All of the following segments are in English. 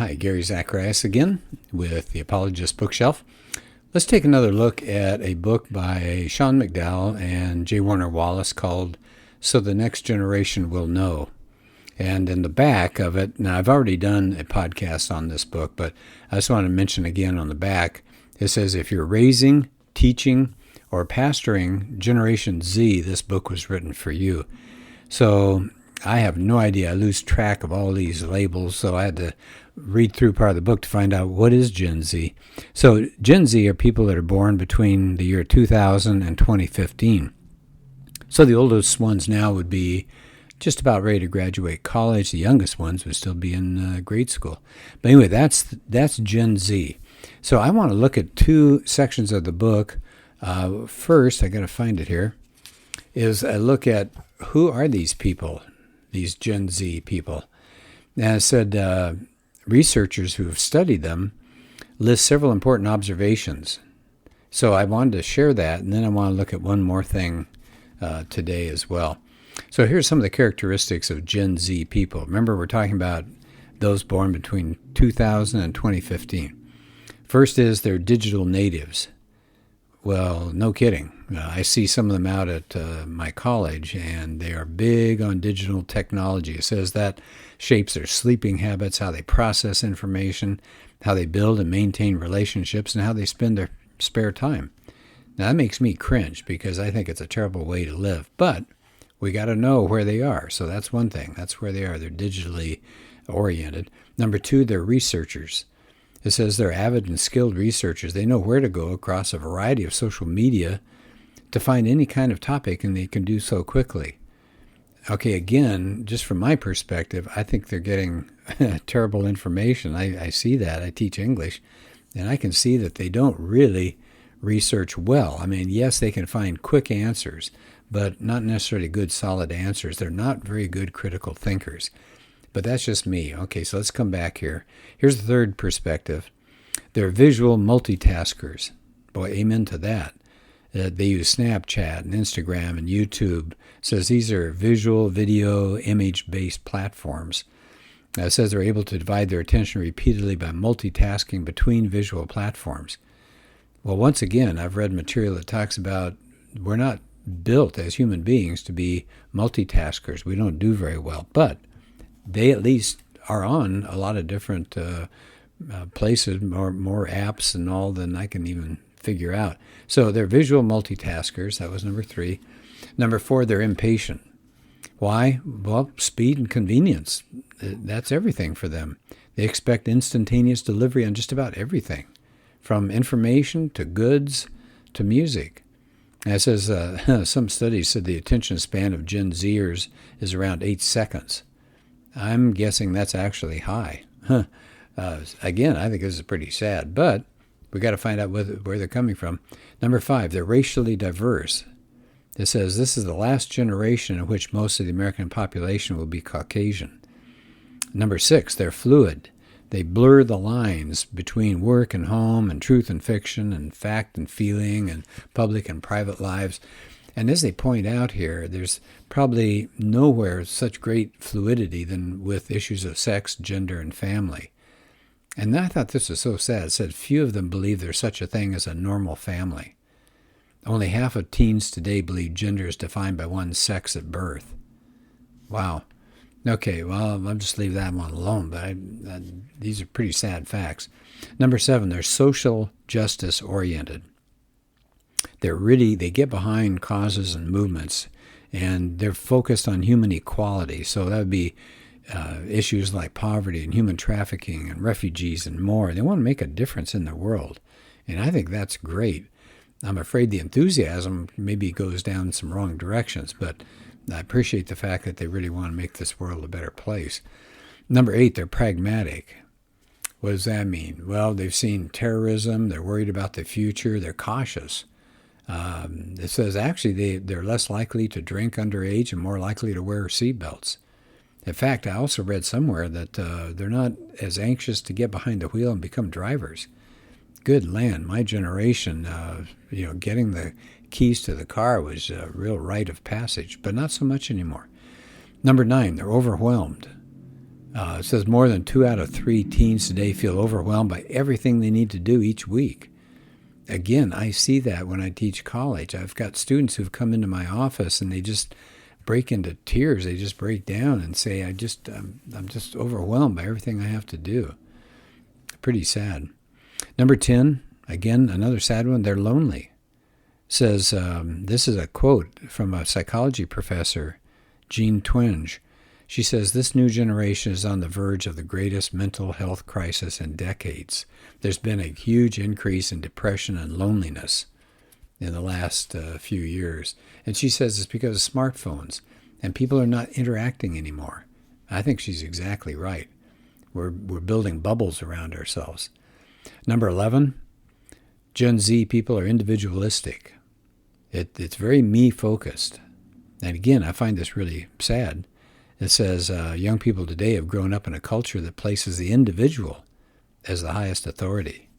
Hi, Gary Zacharias again with the Apologist bookshelf. Let's take another look at a book by Sean McDowell and J. Warner Wallace called So the Next Generation Will Know. And in the back of it, now I've already done a podcast on this book, but I just want to mention again on the back, it says if you're raising, teaching, or pastoring Generation Z, this book was written for you. So I have no idea. I lose track of all these labels, so I had to read through part of the book to find out what is Gen Z. So Gen Z are people that are born between the year 2000 and 2015. So the oldest ones now would be just about ready to graduate college. The youngest ones would still be in grade school. But anyway, that's Gen Z. So I want to look at two sections of the book. First, I got to find it here, is a look at who are these people, these Gen Z people. And it said researchers who have studied them list several important observations. So I wanted to share that, and then I want to look at one more thing today as well. So here's some of the characteristics of Gen Z people. Remember, we're talking about those born between 2000 and 2015. First is they're digital natives. Well, no kidding. I see some of them out at my college, and they are big on digital technology. It says that shapes their sleeping habits, how they process information, how they build and maintain relationships, and how they spend their spare time. Now, that makes me cringe because I think it's a terrible way to live, but we got to know where they are. So that's one thing. That's where they are. They're digitally oriented. Number two, they're researchers. It says they're avid and skilled researchers. They know where to go across a variety of social media to find any kind of topic, and they can do so quickly. Okay, again, just from my perspective, I think they're getting terrible information. I see that. I teach English, and I can see that they don't really research well. I mean, yes, they can find quick answers, but not necessarily good, solid answers. They're not very good critical thinkers. But that's just me. Okay, so let's come back here. Here's the third perspective. They're visual multitaskers. Boy, amen to that. They use Snapchat and Instagram and YouTube. It says these are visual, video, image-based platforms. It says they're able to divide their attention repeatedly by multitasking between visual platforms. Well, once again, I've read material that talks about we're not built as human beings to be multitaskers. We don't do very well, but they at least are on a lot of different places, more apps and all than I can even figure out. So they're visual multitaskers. That was number three. Number four, they're impatient. Why? Well, speed and convenience. That's everything for them. They expect instantaneous delivery on just about everything, from information to goods to music. And it says some studies said the attention span of Gen Zers is around 8 seconds. I'm guessing that's actually high. Again, I think this is pretty sad, but we got to find out where they're coming from. Number five, they're racially diverse. It says this is the last generation in which most of the American population will be Caucasian. Number six, they're fluid. They blur the lines between work and home and truth and fiction and fact and feeling and public and private lives. And as they point out here, there's probably nowhere such great fluidity than with issues of sex, gender, and family. And I thought this was so sad. It said few of them believe there's such a thing as a normal family. Only half of teens today believe gender is defined by one's sex at birth. Wow. Okay, well, I'll just leave that one alone, but these are pretty sad facts. Number seven, they're social justice oriented. They get behind causes and movements, and they're focused on human equality. So that would be issues like poverty and human trafficking and refugees and more. They want to make a difference in the world, and I think that's great. I'm afraid the enthusiasm maybe goes down some wrong directions, but I appreciate the fact that they really want to make this world a better place. Number eight, they're pragmatic. What does that mean? Well, they've seen terrorism. They're worried about the future. They're cautious. It says actually they're less likely to drink underage and more likely to wear seatbelts. In fact, I also read somewhere that they're not as anxious to get behind the wheel and become drivers. Good land, my generation, getting the keys to the car was a real rite of passage, but not so much anymore. Number 9, they're overwhelmed. It says more than 2 out of 3 teens today feel overwhelmed by everything they need to do each week. Again, I see that when I teach college. I've got students who've come into my office and they just break into tears. They just break down and say, I'm just overwhelmed by everything I have to do. Pretty sad. Number 10, again, another sad one, they're lonely. Says, this is a quote from a psychology professor, Jean Twenge. She says, this new generation is on the verge of the greatest mental health crisis in decades. There's been a huge increase in depression and loneliness in the last few years. And she says it's because of smartphones, and people are not interacting anymore. I think she's exactly right. We're building bubbles around ourselves. Number 11, Gen Z people are individualistic. It's very me-focused. And again, I find this really sad. It says young people today have grown up in a culture that places the individual as the highest authority.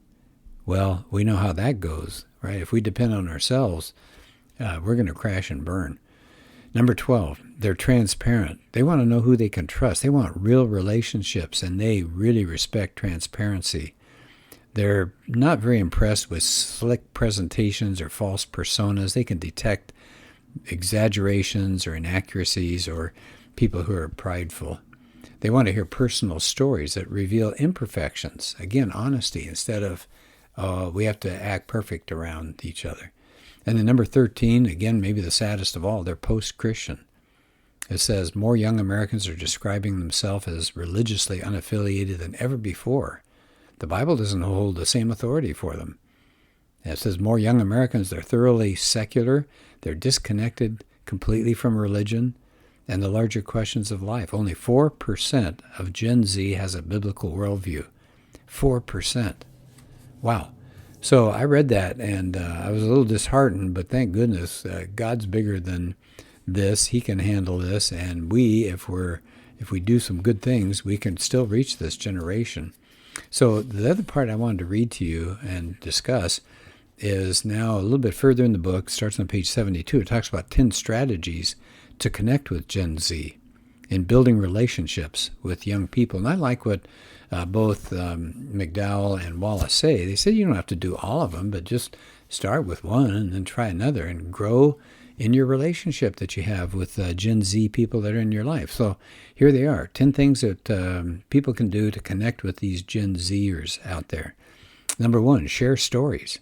Well, we know how that goes, right? If we depend on ourselves, we're going to crash and burn. Number 12, they're transparent. They want to know who they can trust. They want real relationships, and they really respect transparency. They're not very impressed with slick presentations or false personas. They can detect exaggerations or inaccuracies or people who are prideful. They want to hear personal stories that reveal imperfections. Again, honesty instead of we have to act perfect around each other. And then number 13, again, maybe the saddest of all, they're post-Christian. It says more young Americans are describing themselves as religiously unaffiliated than ever before. The Bible doesn't hold the same authority for them. And it says more young Americans, they're thoroughly secular, they're disconnected completely from religion and the larger questions of life. Only 4% of Gen Z has a biblical worldview. 4%. Wow. So I read that, and I was a little disheartened, but thank goodness God's bigger than this. He can handle this, and if we do some good things, we can still reach this generation. So the other part I wanted to read to you and discuss is now a little bit further in the book, starts on page 72. It talks about 10 strategies to connect with Gen Z in building relationships with young people. And I like what both McDowell and Wallace say. They say you don't have to do all of them, but just start with one and then try another and grow in your relationship that you have with Gen Z people that are in your life. So here they are, 10 things that people can do to connect with these Gen Zers out there. Number 1, share stories.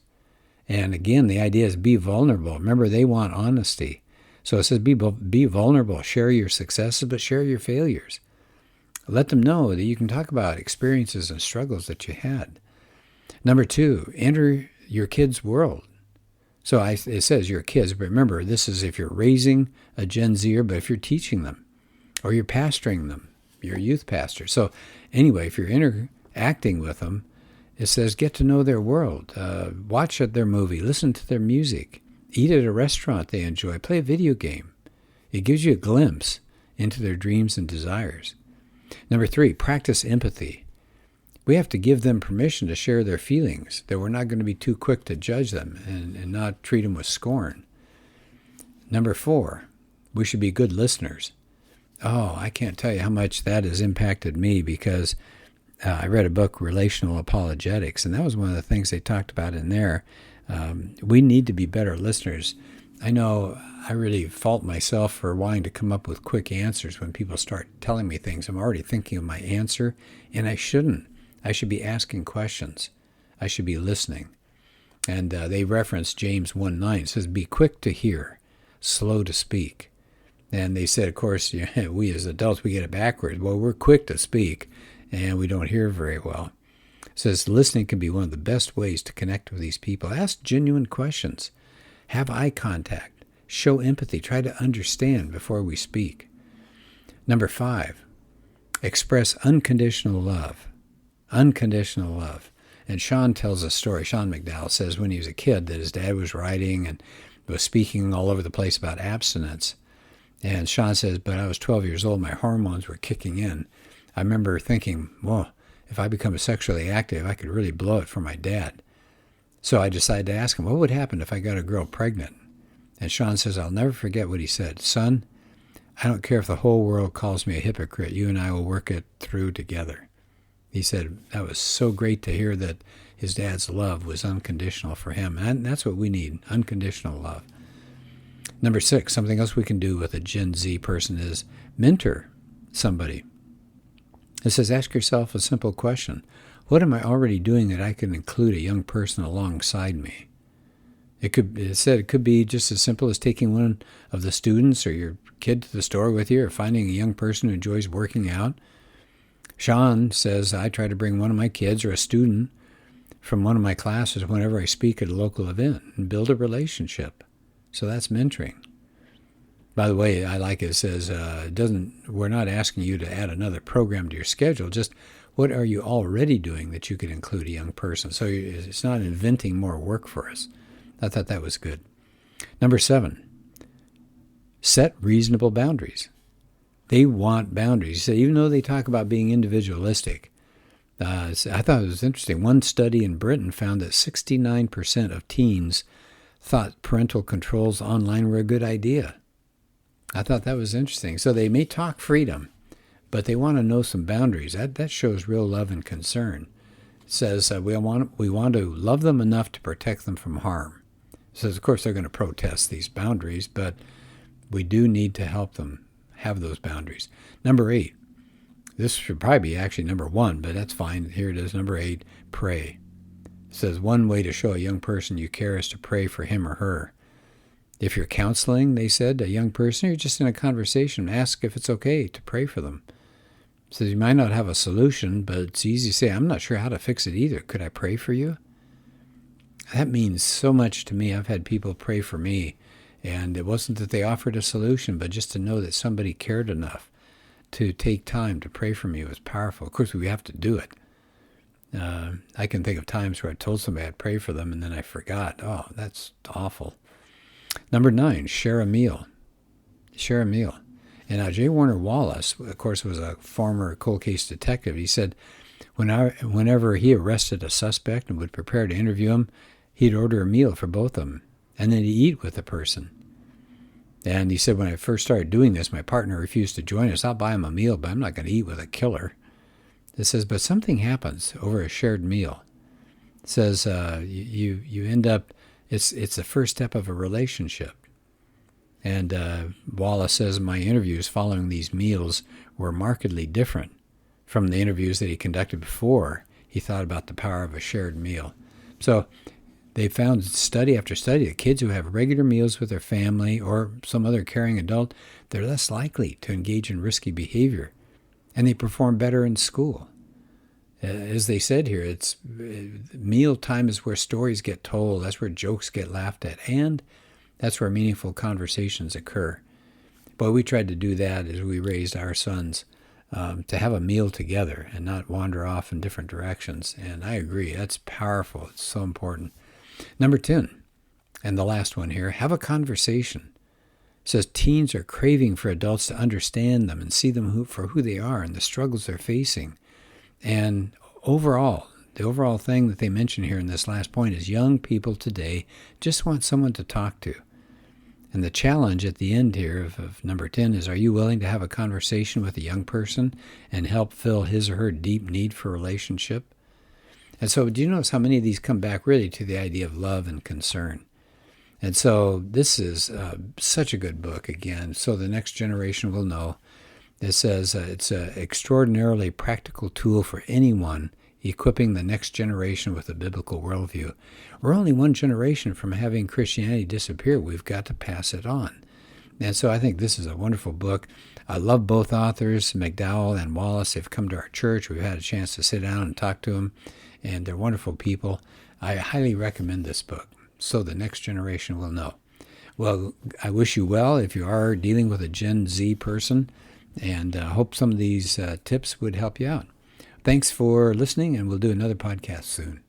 And again, the idea is be vulnerable. Remember, they want honesty. So it says be vulnerable, share your successes, but share your failures. Let them know that you can talk about experiences and struggles that you had. Number 2, enter your kids' world. So it says your kids, but remember, this is if you're raising a Gen Zer, but if you're teaching them or you're pastoring them, you're a youth pastor. So anyway, if you're interacting with them, it says get to know their world, watch their movie, listen to their music, eat at a restaurant they enjoy, play a video game. It gives you a glimpse into their dreams and desires. Number 3, practice empathy. We have to give them permission to share their feelings, that we're not going to be too quick to judge them and not treat them with scorn. Number 4, we should be good listeners. Oh, I can't tell you how much that has impacted me because I read a book, Relational Apologetics, and that was one of the things they talked about in there. We need to be better listeners. I know I really fault myself for wanting to come up with quick answers when people start telling me things. I'm already thinking of my answer, and I shouldn't. I should be asking questions. I should be listening. And they reference James 1:9. It says, be quick to hear, slow to speak. And they said, of course, we as adults, we get it backwards. Well, we're quick to speak, and we don't hear very well. It says listening can be one of the best ways to connect with these people. Ask genuine questions. Have eye contact. Show empathy. Try to understand before we speak. Number 5, express unconditional love. Unconditional love. And Sean tells a story. Sean McDowell says when he was a kid that his dad was writing and was speaking all over the place about abstinence. And Sean says, but I was 12 years old. My hormones were kicking in. I remember thinking, well, if I become sexually active, I could really blow it for my dad. So I decided to ask him, what would happen if I got a girl pregnant? And Sean says, I'll never forget what he said. Son, I don't care if the whole world calls me a hypocrite. You and I will work it through together. He said that was so great to hear that his dad's love was unconditional for him. And that's what we need, unconditional love. Number 6, something else we can do with a Gen Z person is mentor somebody. It says, ask yourself a simple question. What am I already doing that I can include a young person alongside me? It could be just as simple as taking one of the students or your kid to the store with you, or finding a young person who enjoys working out. Sean says, I try to bring one of my kids or a student from one of my classes whenever I speak at a local event and build a relationship. So that's mentoring. By the way, I like it says, we're not asking you to add another program to your schedule, just what are you already doing that you could include a young person? So it's not inventing more work for us. I thought that was good. Number 7, set reasonable boundaries. They want boundaries. So even though they talk about being individualistic, I thought it was interesting. One study in Britain found that 69% of teens thought parental controls online were a good idea. I thought that was interesting. So they may talk freedom, but they want to know some boundaries. That shows real love and concern. It says we want to love them enough to protect them from harm. It says, of course, they're going to protest these boundaries, but we do need to help them have those boundaries. Number 8. This should probably be actually number 1, but that's fine. Here it is, number 8, pray. It says one way to show a young person you care is to pray for him or her. If you're counseling, they said, a young person, you're just in a conversation, ask if it's okay to pray for them. It says you might not have a solution, but it's easy to say, I'm not sure how to fix it either. Could I pray for you? That means so much to me. I've had people pray for me, and it wasn't that they offered a solution, but just to know that somebody cared enough to take time to pray for me was powerful. Of course, we have to do it. I can think of times where I told somebody I'd pray for them, and then I forgot. Oh, that's awful. Number 9, share a meal. Share a meal. And now J. Warner Wallace, of course, was a former cold case detective. He said whenever he arrested a suspect and would prepare to interview him, he'd order a meal for both of them, and then he'd eat with the person. And he said, when I first started doing this, my partner refused to join us. I'll buy him a meal, but I'm not going to eat with a killer. It says, but something happens over a shared meal. It says you end up, it's the first step of a relationship. And Wallace says, my interviews following these meals were markedly different from the interviews that he conducted before he thought about the power of a shared meal. So they found study after study that kids who have regular meals with their family or some other caring adult, they're less likely to engage in risky behavior, and they perform better in school. As they said here, it's meal time is where stories get told, that's where jokes get laughed at, and that's where meaningful conversations occur. But we tried to do that as we raised our sons, to have a meal together and not wander off in different directions. And I agree, that's powerful. It's so important. Number 10, and the last one here, have a conversation. It says teens are craving for adults to understand them and see them for who they are and the struggles they're facing. And overall, the overall thing that they mention here in this last point is young people today just want someone to talk to. And the challenge at the end here of number 10 is, are you willing to have a conversation with a young person and help fill his or her deep need for relationship? And so do you notice how many of these come back really to the idea of love and concern? And so this is such a good book, again, so the next generation will know. It says it's an extraordinarily practical tool for anyone equipping the next generation with a biblical worldview. We're only one generation from having Christianity disappear. We've got to pass it on. And so I think this is a wonderful book. I love both authors, McDowell and Wallace. They've come to our church. We've had a chance to sit down and talk to them, and they're wonderful people. I highly recommend this book, so the next generation will know. Well, I wish you well if you are dealing with a Gen Z person, and hope some of these tips would help you out. Thanks for listening, and we'll do another podcast soon.